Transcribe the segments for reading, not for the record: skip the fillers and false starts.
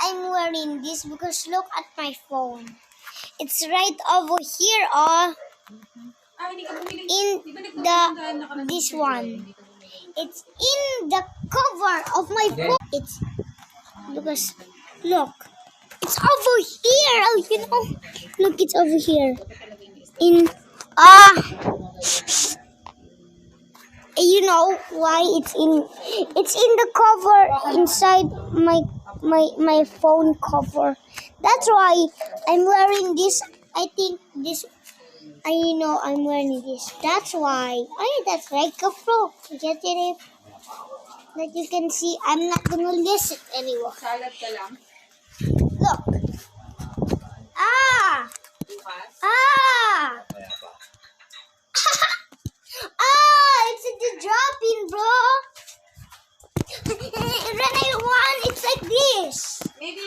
I'm wearing this? Because look at my phone. It's right over here, oh. In this one. It's in the cover of my phone. It's because look. It's over here. Oh, you know. Look, it's over here. In you know why it's in the cover inside my phone cover. That's why I'm wearing this. I think this I'm wearing this. That's why. That's like a pro. Get it? That you can see I'm not gonna listen anymore. Salad ka lang? Look. It's in the drop-in, bro. When I want, it's like this. Maybe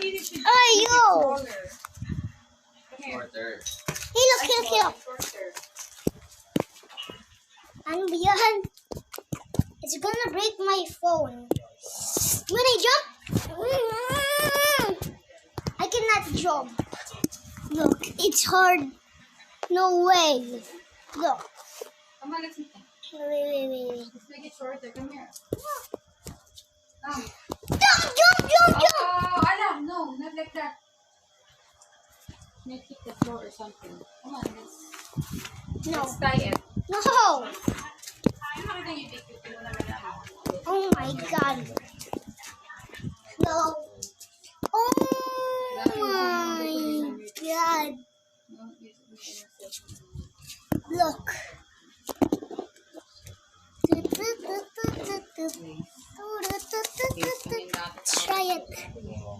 we should Oh, yo. shorter. Hey, look. Shorter. Ano ba yan? It's gonna break my phone. When I jump, I cannot jump. Look, it's hard. No way. Look. Come on, let's make it. Wait. Let's make it shorter. Come here. Jump. Oh, alam, no, not like that. Let's hit the floor or something. Come on, let's tie it. No. Ano nakita niyo yung picture mo naman na? Oh my God. No. Oh my God. Look. Try it.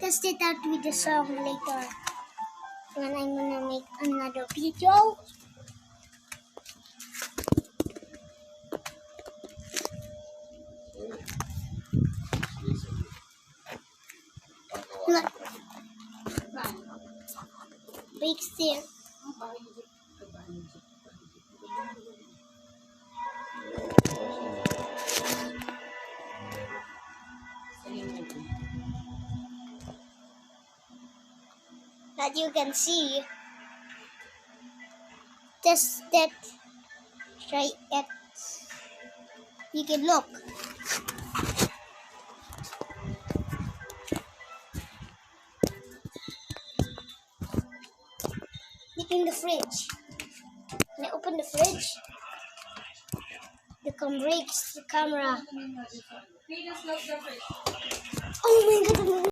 Test it out with the song later. When I'm gonna make another video. Look. Big stick. That you can see. Test it. Try it. You can look. Look in the fridge. When I open the fridge, the breaks the camera. Please lock the fridge. Oh my God!